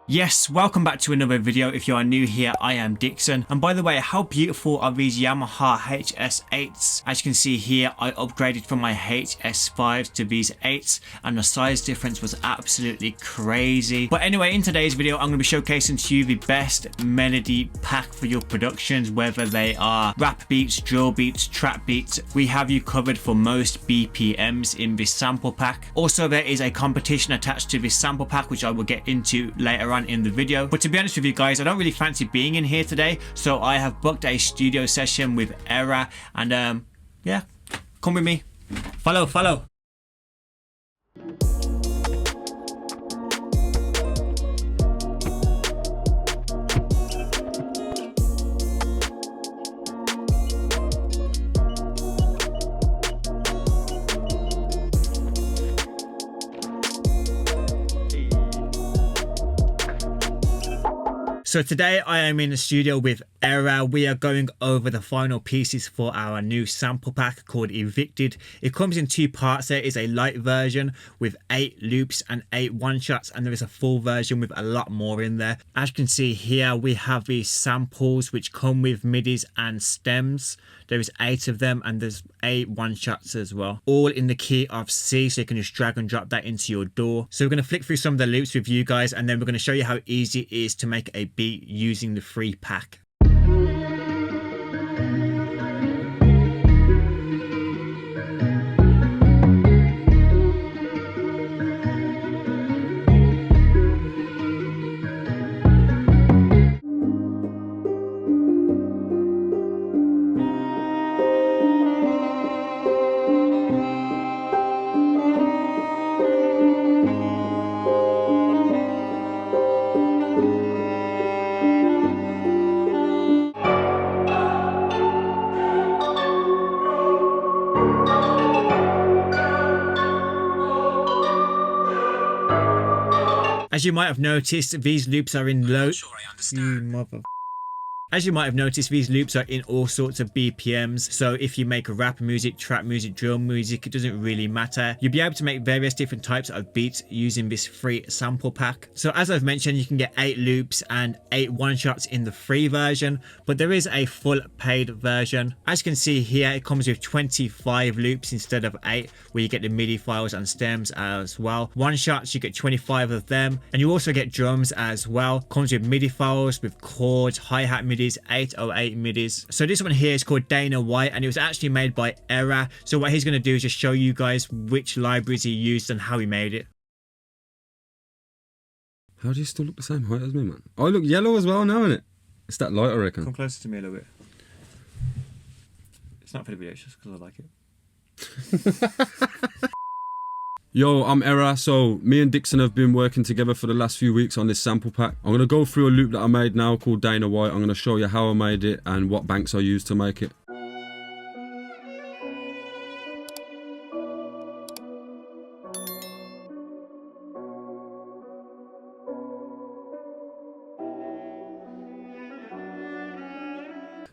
Yes, welcome back to another video. If you are new here, I am Dixon. And by the way, how beautiful are these Yamaha HS8s? As you can see here, I upgraded from my HS5s to these 8s and the size difference was absolutely crazy. But anyway, in today's video, I'm going to be showcasing to you the best melody pack for your productions, whether they are rap beats, drill beats, trap beats. We have you covered for most BPMs in this sample pack. Also, there is a competition attached to this sample pack, which I will get into later on in the video. But to be honest with you guys, I don't really fancy being in here today, so I have booked a studio session with Era, and yeah, come with me. Follow. So today I am in the studio with Era. We are going over the final pieces for our new sample pack called Evicted. It comes in two parts. There is a light version with 8 loops and 8 one-shots, and there is a full version with a lot more in there. As you can see here, we have these samples which come with midis and stems. There is 8 of them and there's 8 one-shots as well, all in the key of C, so you can just drag and drop that into your DAW. So we're going to flick through some of the loops with you guys, and then we're going to show you how easy it is to make a beat using the free pack. As you might have noticed, these loops are in low... As you might have noticed, these loops are in all sorts of BPMs. So if you make rap music, trap music, drill music, it doesn't really matter. You'll be able to make various different types of beats using this free sample pack. So as I've mentioned, you can get 8 loops and 8 one-shots in the free version, but there is a full paid version. As you can see here, it comes with 25 loops instead of 8, where you get the MIDI files and stems as well. One-shots, you get 25 of them, and you also get drums as well. Comes with MIDI files with chords, hi-hat MIDI, 808 midis. So this one here is called Dana White, and it was actually made by Era. So what he's going to do is just show you guys which libraries he used and how he made it. How do you still look the same height as me, man? I look yellow as well now, innit? It's that light, I reckon. Come closer to me a little bit. It's not for the video, it's just because I like it. Yo, I'm Era. So me and Dixon have been working together for the last few weeks on this sample pack. I'm going to go through a loop that I made now called Dana White. I'm going to show you how I made it and what banks I used to make it.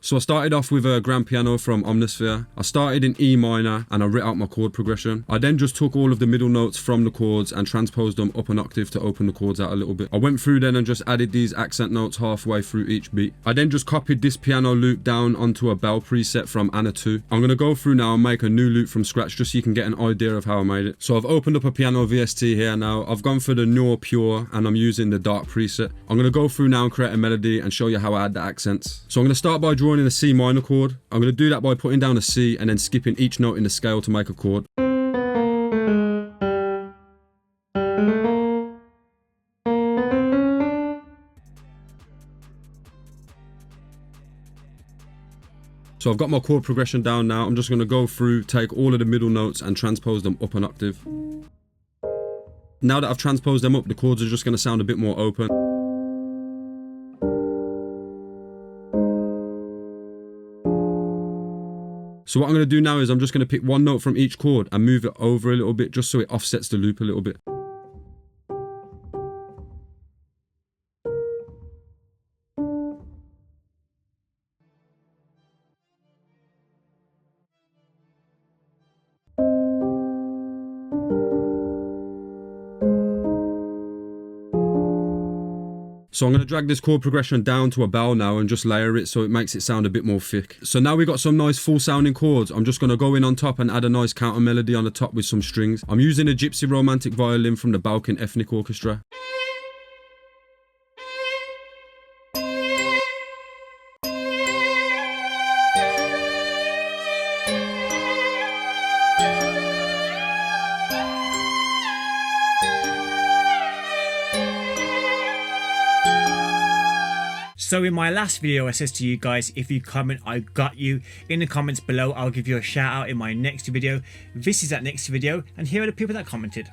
So I started off with a grand piano from Omnisphere. I started in E minor and I writ out my chord progression. I then just took all of the middle notes from the chords and transposed them up an octave to open the chords out a little bit. I went through then and just added these accent notes halfway through each beat. I then just copied this piano loop down onto a bell preset from Anna 2. I'm going to go through now and make a new loop from scratch just so you can get an idea of how I made it. So I've opened up a piano VST here now. I've gone for the Noir Pure and I'm using the dark preset. I'm going to go through now and create a melody and show you how I add the accents. So I'm going to start by drawing in a C minor chord. I'm going to do that by putting down a C and then skipping each note in the scale to make a chord. So I've got my chord progression down now. I'm just going to go through, take all of the middle notes and transpose them up an octave. Now that I've transposed them up, the chords are just going to sound a bit more open. So what I'm going to do now is I'm just going to pick one note from each chord and move it over a little bit just so it offsets the loop a little bit. So I'm going to drag this chord progression down to a bow now and just layer it so it makes it sound a bit more thick. So now we got some nice full sounding chords. I'm just going to go in on top and add a nice counter melody on the top with some strings. I'm using a Gypsy Romantic violin from the Balkan Ethnic Orchestra. So in my last video, I said to you guys, if you comment, I got you. In the comments below, I'll give you a shout out in my next video. This is that next video, and here are the people that commented.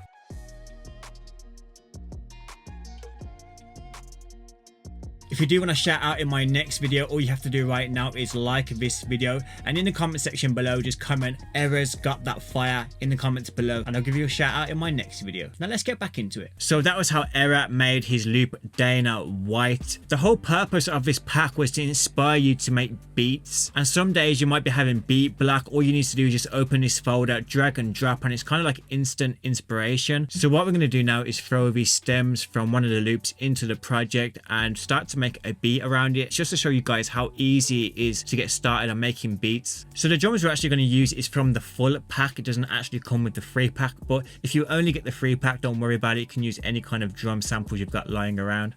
If you do want to shout out in my next video, all you have to do right now is like this video, and in the comment section below just comment "Errors got that fire" in the comments below, and I'll give you a shout out in my next video. Now let's get back into it. So that was how Error made his loop Dana White. The whole purpose of this pack was to inspire you to make beats, and some days you might be having beat block. All you need to do is just open this folder, drag and drop, and it's kind of like instant inspiration. So what we're going to do now is throw these stems from one of the loops into the project and start to make a beat around it, just to show you guys how easy it is to get started on making beats. So the drums we're actually going to use is from the full pack. It doesn't actually come with the free pack, but if you only get the free pack, don't worry about it. You can use any kind of drum samples you've got lying around.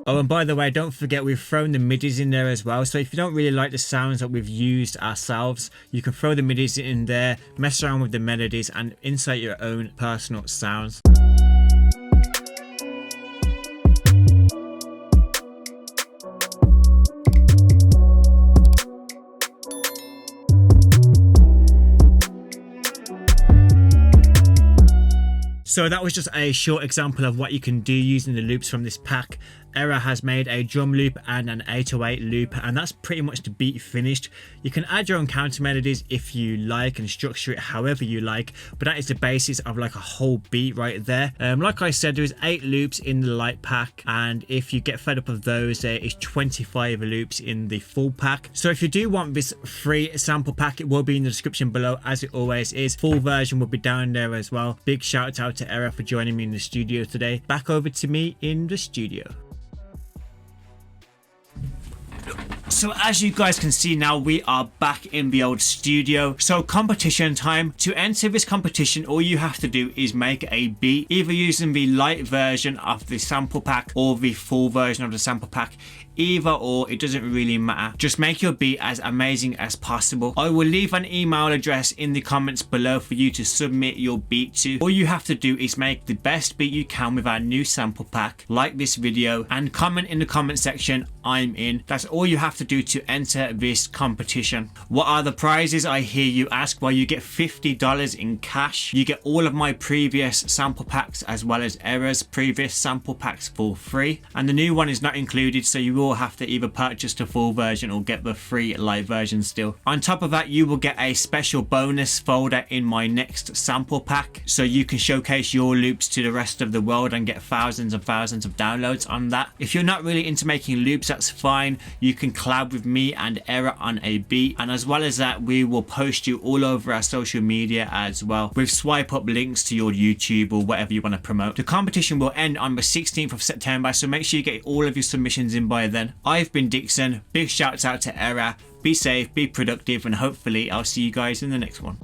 Oh, and by the way, don't forget we've thrown the midis in there as well. So if you don't really like the sounds that we've used ourselves, you can throw the midis in there, mess around with the melodies, and insert your own personal sounds. So that was just a short example of what you can do using the loops from this pack. Error has made a drum loop and an 808 loop, and that's pretty much the beat finished. You can add your own counter melodies if you like and structure it however you like, but that is the basis of like a whole beat right there. Like I said, there's 8 loops in the light pack, and if you get fed up of those, there is 25 loops in the full pack. So if you do want this free sample pack, it will be in the description below, as it always is. Full version will be down there as well. Big shout out to Error for joining me in the studio today. Back over to me in the studio. So as you guys can see now, we are back in the old studio. So competition time. To enter this competition, all you have to do is make a beat, either using the light version of the sample pack or the full version of the sample pack. Either or, it doesn't really matter. Just make your beat as amazing as possible. I will leave an email address in the comments below for you to submit your beat to. All you have to do is make the best beat you can with our new sample pack, like this video, and comment in the comment section "I'm in." That's all you have to do to enter this competition. What are the prizes, I hear you ask? Well, you get $50 in cash. You get all of my previous sample packs as well as Error's previous sample packs for free, and the new one is not included, so you will have to either purchase the full version or get the free light version still. On top of that, you will get a special bonus folder in my next sample pack, so you can showcase your loops to the rest of the world and get thousands and thousands of downloads on that. If you're not really into making loops, that's fine. You can collab with me and Error on a beat, and as well as that, we will post you all over our social media as well, with swipe up links to your YouTube or whatever you want to promote. The competition will end on the 16th of September, so make sure you get all of your submissions in by then. I've been Dixon. Big shouts out to Error. Be safe, be productive, and hopefully I'll see you guys in the next one.